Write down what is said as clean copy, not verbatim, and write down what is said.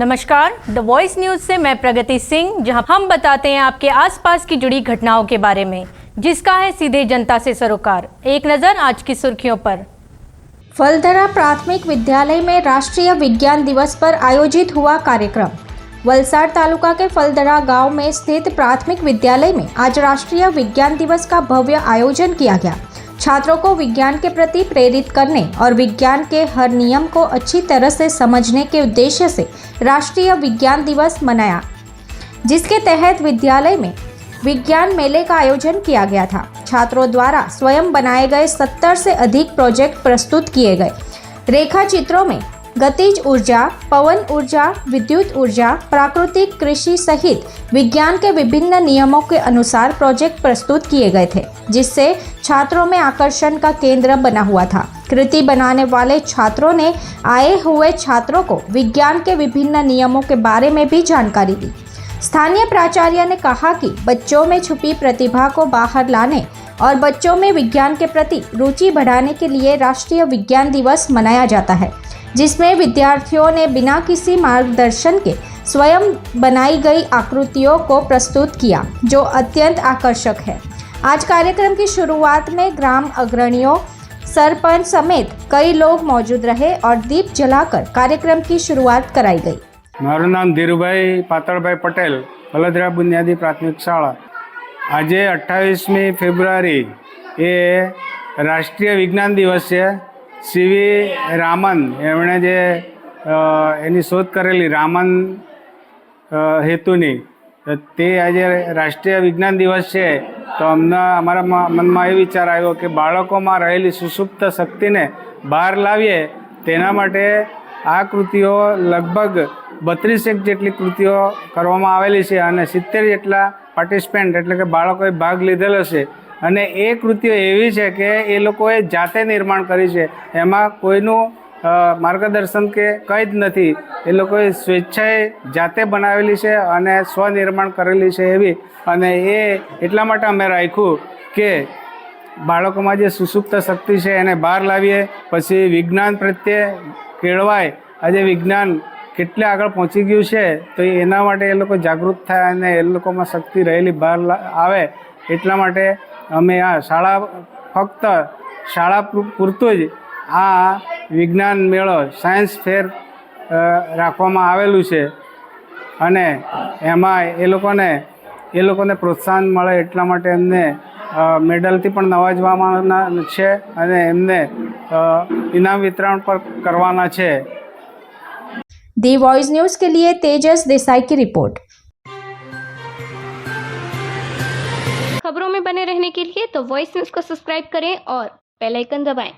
नमस्कार, the voice news से मैं प्रगति सिंह, जहां हम बताते हैं आपके आसपास की जुड़ी घटनाओं के बारे में, जिसका है सीधे जनता से सरोकार। एक नजर आज की सुर्खियों पर। फलधरा प्राथमिक विद्यालय में राष्ट्रीय विज्ञान दिवस पर आयोजित हुआ कार्यक्रम। वलसाड तालुका के फलधरा गांव में स्थित प्राथमिक विद्यालय में आज राष्ट्रीय विज्ञान दिवस का भव्य आयोजन किया गया। छात्रों को विज्ञान के प्रति प्रेरित करने और विज्ञान के हर नियम को अच्छी तरह से समझने के उद्देश्य से राष्ट्रीय विज्ञान दिवस मनाया, जिसके तहत विद्यालय में विज्ञान मेले का आयोजन किया गया था। छात्रों द्वारा स्वयं बनाए गए 70 से अधिक प्रोजेक्ट प्रस्तुत किए गए। रेखा चित्रों में गतिज ऊर्जा, पवन ऊर्जा, विद्युत ऊर्जा, प्राकृतिक कृषि सहित विज्ञान के विभिन्न नियमों के अनुसार प्रोजेक्ट प्रस्तुत किए गए थे, जिससे छात्रों में आकर्षण का केंद्र बना हुआ था। कृति बनाने वाले छात्रों ने आए हुए छात्रों को विज्ञान के विभिन्न नियमों के बारे में भी जानकारी दी। स्थानीय प्राचार्य ने कहा कि बच्चों में छुपी प्रतिभा को बाहर लाने और बच्चों में विज्ञान के प्रति रुचि बढ़ाने के लिए राष्ट्रीय विज्ञान दिवस मनाया जाता है, जिसमें विद्यार्थियों ने बिना किसी मार्गदर्शन के स्वयं बनाई गई आकृतियों को प्रस्तुत किया, जो अत्यंत आकर्षक है। आज कार्यक्रम की शुरुआत में ग्राम अग्रणियों, सरपंच समेत कई लोग मौजूद रहे और दीप जलाकर कार्यक्रम की शुरुआत कराई गई। मारू नाम धीरुभाई पातळभाई पटेल, फलधरा बुनियादी प्राथमिक शाळा। आज 28 फेब्रुआरी ये राष्ट्रीय विज्ञान दिवस है। सीवी रामन एमणे जे एनी शोध करेली रामन हेतुनी, ते आज राष्ट्रीय विज्ञान दिवस है। तो अમને અમારા મનમાં એ વિચાર આવ્યો કે બાળકોમાં રહેલી સુષુપ્ત શક્તિને બહાર લાવીએ તેના માટે આ કૃતિઓ લગભગ 32 જેટલી કૃતિઓ કરવામાં આવેલી છે અને 70 જેટલા પાર્ટિસિપેન્ટ એટલે કે બાળકોએ ભાગ લીધેલો છે। અને એ કૃતિઓ એવી છે કે એ લોકોએ જાતે નિર્માણ કરી છે, એમાં કોઈનું માર્ગદર્શન કે કંઈ જ નથી। એ લોકોએ સ્વેચ્છાએ જાતે બનાવેલી છે અને સ્વનિર્માણ કરેલી છે એવી। અને એ એટલા માટે અમે રાખ્યું કે બાળકોમાં જે સુષુપ્ત શક્તિ છે એને બહાર લાવીએ, પછી વિજ્ઞાન પ્રત્યે કેળવાય। આજે વિજ્ઞાન કેટલે આગળ પહોંચી ગયું છે તો એના માટે એ લોકો જાગૃત થાય અને એ લોકોમાં શક્તિ રહેલી બહાર આવે, એટલા માટે અમે આ શાળા ફક્ત શાળા પૂરતું જ આ વિજ્ઞાન મેળો સાયન્સ ફેર રાખવામાં આવેલું છે અને એમાં એ લોકોને પ્રોત્સાહન મળે એટલા માટે એમને મેડલથી પણ નવાજવાના છે અને એમને ઇનામ વિતરણ પર કરવાના છે। दी वॉइस न्यूज़ के लिए तेजस देसाई की रिपोर्ट। खबरों में बने रहने के लिए तो वॉइस न्यूज़ को सब्सक्राइब करें और बेल आइकन दबाएं।